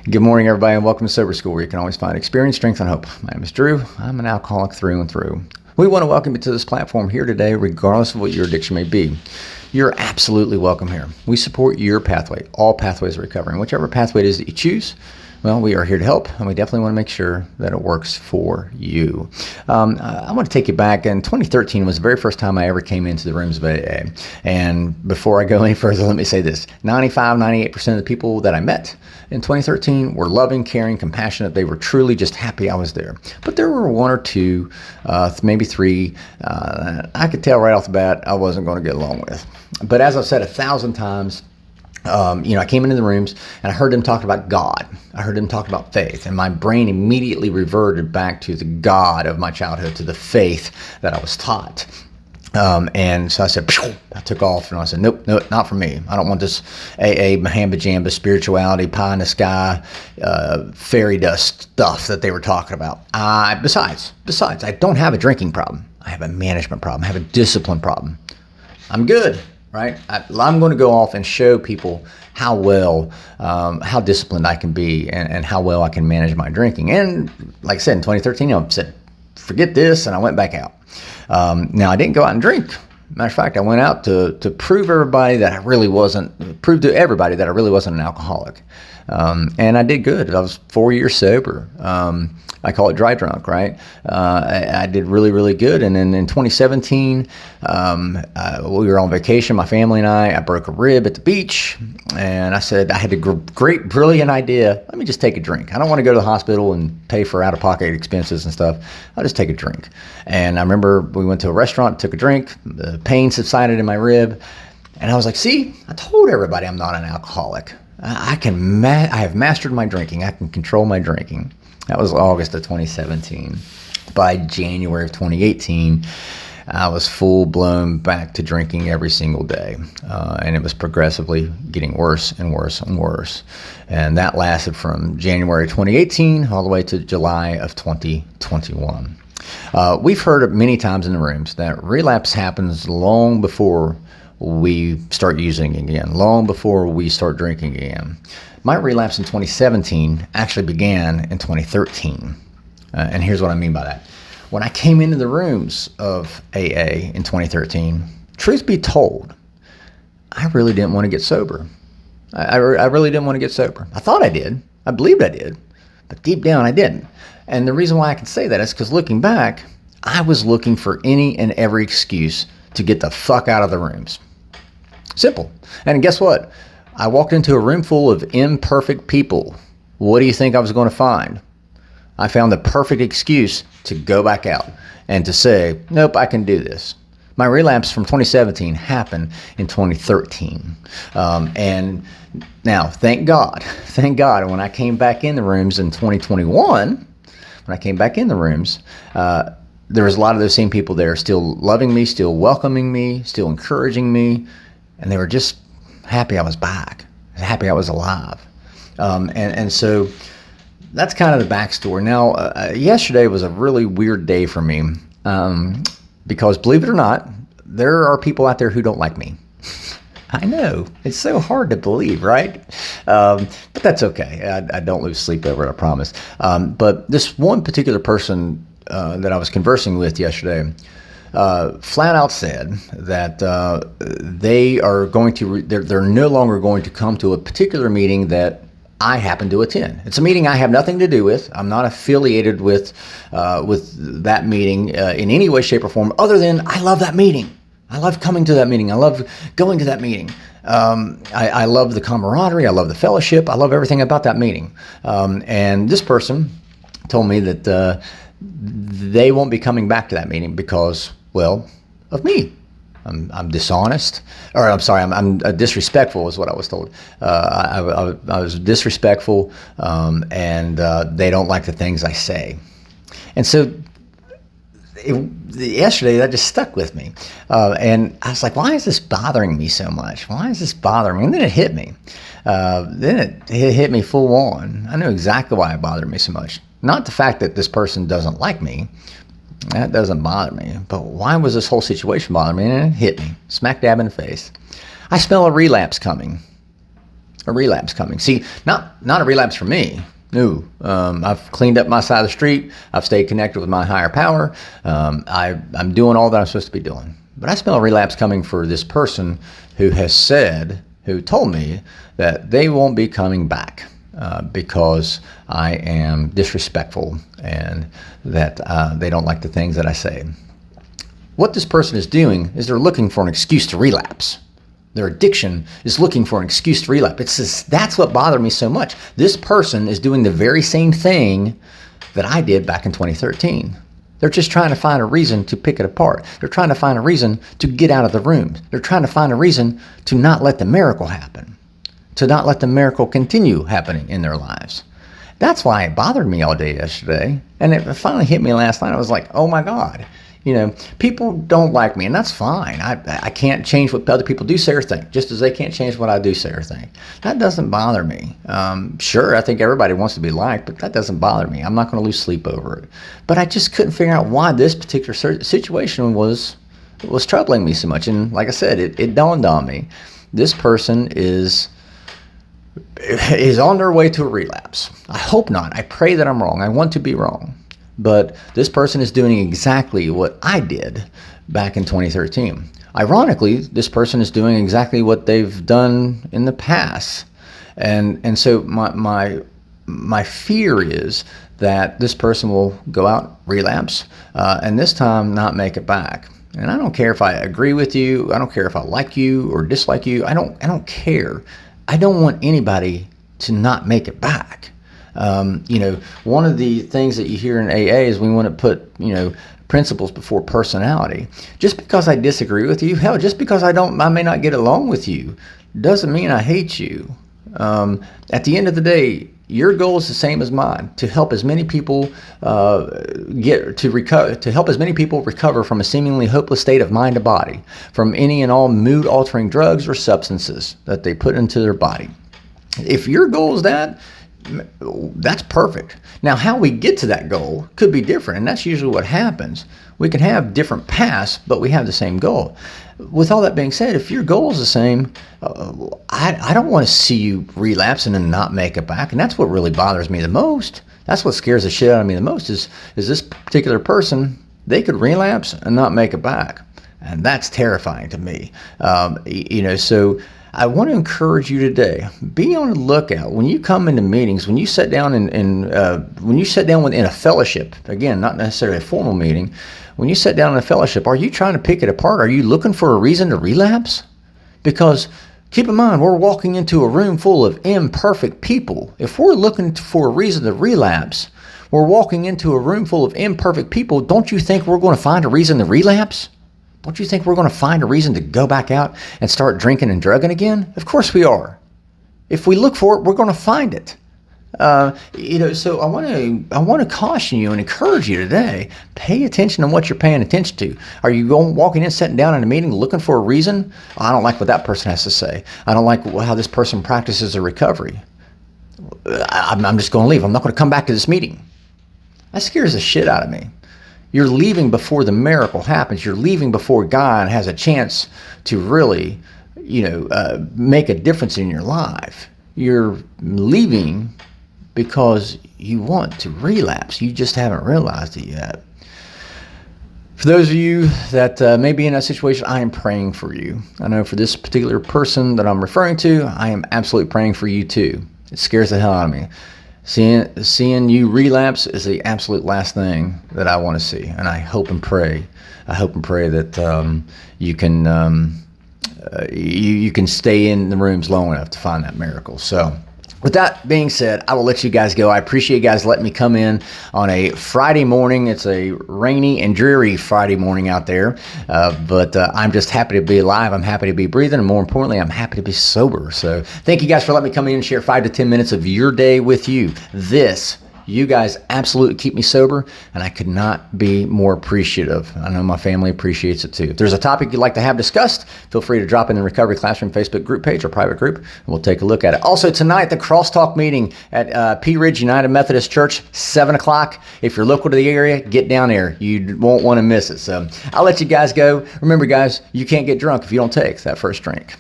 Good morning, everybody, and welcome to Sober School, where you can always find experience, strength, and hope. My name is Drew. I'm an alcoholic through and through. We want to welcome you to this platform here today, regardless of what your addiction may be. You're absolutely welcome here. We support your pathway, all pathways of recovery, and whichever pathway it is that you choose. Well, we are here to help, and we definitely want to make sure that it works for you. I want to take you back. In 2013 was the very first time I ever came into the rooms of AA. And before I go any further, let me say this. 98% of the people that I met in 2013 were loving, caring, compassionate. They were truly just happy I was there. But there were one or two, maybe three, I could tell right off the bat I wasn't going to get along with. But as I've said 1,000 times, I came into the rooms and I heard them talk about God. I heard them talk about faith, and my brain immediately reverted back to the God of my childhood, to the faith that I was taught. And so I said, I took off and I said, nope, not for me. I don't want this AA, mahamba jamba, spirituality, pie in the sky, fairy dust stuff that they were talking about. Besides, I don't have a drinking problem. I have a management problem. I have a discipline problem. I'm good. Right? I'm going to go off and show people how well, how disciplined I can be and how well I can manage my drinking. And like I said, in 2013, I said, forget this, and I went back out. Now, I didn't go out and drink. Matter of fact, I went out to prove to everybody that I really wasn't an alcoholic. And I did good. I was 4 years sober. I call it dry drunk, right? I did really, really good. And then in 2017, we were on vacation, my family and I broke a rib at the beach. And I said, I had a great, brilliant idea. Let me just take a drink. I don't want to go to the hospital and pay for out-of-pocket expenses and stuff. I'll just take a drink. And I remember we went to a restaurant, took a drink. The pain subsided in my rib. And I was like, see, I told everybody I'm not an alcoholic. I have mastered my drinking. I can control my drinking. That was August of 2017. By January of 2018, I was full-blown back to drinking every single day. And it was progressively getting worse and worse and worse. And that lasted from January 2018 all the way to July of 2021. We've heard it many times in the rooms that relapse happens long before we start using again, long before we start drinking again. My relapse in 2017 actually began in 2013. And here's what I mean by that. When I came into the rooms of AA in 2013, truth be told, I really didn't want to get sober. I really didn't want to get sober. I thought I did. I believed I did. But deep down, I didn't. And the reason why I can say that is because looking back, I was looking for any and every excuse to get the fuck out of the rooms. Simple. And guess what? I walked into a room full of imperfect people. What do you think I was going to find? I found the perfect excuse to go back out and to say, nope, I can do this. My relapse from 2017 happened in 2013. And now, thank God, when I came back in the rooms in 2021, there was a lot of those same people there still loving me, still welcoming me, still encouraging me. And they were just happy I was back, happy I was alive. And so that's kind of the backstory. Now, yesterday was a really weird day for me because, believe it or not, there are people out there who don't like me. I know. It's so hard to believe, right? But that's okay. I don't lose sleep over it, I promise. But this one particular person that I was conversing with yesterday flat out said that they're no longer going to come to a particular meeting that I happen to attend. It's a meeting I have nothing to do with. I'm not affiliated with that meeting in any way, shape, or form, other than I love that meeting. I love coming to that meeting. I love going to that meeting. I love the camaraderie. I love the fellowship. I love everything about that meeting. And this person told me that they won't be coming back to that meeting because, well, of me. I'm dishonest, or I'm sorry, I'm disrespectful is what I was told. I was disrespectful, and they don't like the things I say. And so yesterday that just stuck with me. And I was like, why is this bothering me so much? Why is this bothering me? And then it hit me. Then it hit me full on. I knew exactly why it bothered me so much. Not the fact that this person doesn't like me. That doesn't bother me. But why was this whole situation bothering me? And it hit me, smack dab in the face. I smell a relapse coming. a relapse coming. See, not a relapse for me. No, I've cleaned up my side of the street. I've stayed connected with my higher power. I'm doing all that I'm supposed to be doing. But I smell a relapse coming for this person who told me that they won't be coming back because I am disrespectful and that they don't like the things that I say. What this person is doing is they're looking for an excuse to relapse. Their addiction is looking for an excuse to relapse. That's what bothered me so much. This person is doing the very same thing that I did back in 2013. They're just trying to find a reason to pick it apart. They're trying to find a reason to get out of the room. They're trying to find a reason to not let the miracle happen, to not let the miracle continue happening in their lives. That's why it bothered me all day yesterday. And it finally hit me last night. I was like, oh my God. People don't like me, and that's fine. I can't change what other people do, say, or think, just as they can't change what I do, say, or think. That doesn't bother me. Sure, I think everybody wants to be liked, but that doesn't bother me. I'm not going to lose sleep over it. But I just couldn't figure out why this particular situation was troubling me so much. And like I said, it dawned on me. This person is on their way to a relapse. I hope not. I pray that I'm wrong. I want to be wrong. But this person is doing exactly what I did back in 2013. Ironically, this person is doing exactly what they've done in the past. And so my fear is that this person will go out, relapse, and this time not make it back. And I don't care if I agree with you. I don't care if I like you or dislike you. I don't care. I don't want anybody to not make it back. One of the things that you hear in AA is we want to put, principles before personality. Just because I disagree with you, hell, just because I may not get along with you, doesn't mean I hate you. At the end of the day, your goal is the same as mine: to help as many people recover from a seemingly hopeless state of mind to body, from any and all mood-altering drugs or substances that they put into their body. If your goal is that, that's perfect. Now, how we get to that goal could be different, and that's usually what happens. We can have different paths, but we have the same goal. With all that being said, if your goal is the same, I don't want to see you relapse and then not make it back, and that's what really bothers me the most. That's what scares the shit out of me the most is this particular person, they could relapse and not make it back, and that's terrifying to me. So I want to encourage you today, be on the lookout when you come into meetings, when you sit down when you sit down within a fellowship, again, not necessarily a formal meeting, when you sit down in a fellowship, are you trying to pick it apart? Are you looking for a reason to relapse? Because keep in mind, we're walking into a room full of imperfect people. If we're looking for a reason to relapse, we're walking into a room full of imperfect people. Don't you think we're going to find a reason to relapse? Don't you think we're going to find a reason to go back out and start drinking and drugging again? Of course we are. If we look for it, we're going to find it. So I want to caution you and encourage you today. Pay attention to what you're paying attention to. Are you walking in, sitting down in a meeting, looking for a reason? I don't like what that person has to say. I don't like how this person practices a recovery. I'm just going to leave. I'm not going to come back to this meeting. That scares the shit out of me. You're leaving before the miracle happens. You're leaving before God has a chance to really, make a difference in your life. You're leaving because you want to relapse. You just haven't realized it yet. For those of you that may be in that situation, I am praying for you. I know for this particular person that I'm referring to, I am absolutely praying for you too. It scares the hell out of me. Seeing you relapse is the absolute last thing that I want to see, and I hope and pray that you can stay in the rooms long enough to find that miracle. So, with that being said, I will let you guys go. I appreciate you guys letting me come in on a Friday morning. It's a rainy and dreary Friday morning out there, but I'm just happy to be alive. I'm happy to be breathing, and more importantly, I'm happy to be sober. So thank you guys for letting me come in and share 5 to 10 minutes of your day with you. You guys absolutely keep me sober, and I could not be more appreciative. I know my family appreciates it too. If there's a topic you'd like to have discussed, feel free to drop in the Recovery Classroom Facebook group page or private group, and we'll take a look at it. Also tonight, the Crosstalk meeting at Pea Ridge United Methodist Church, 7 o'clock. If you're local to the area, get down there. You won't want to miss it. So I'll let you guys go. Remember, guys, you can't get drunk if you don't take that first drink.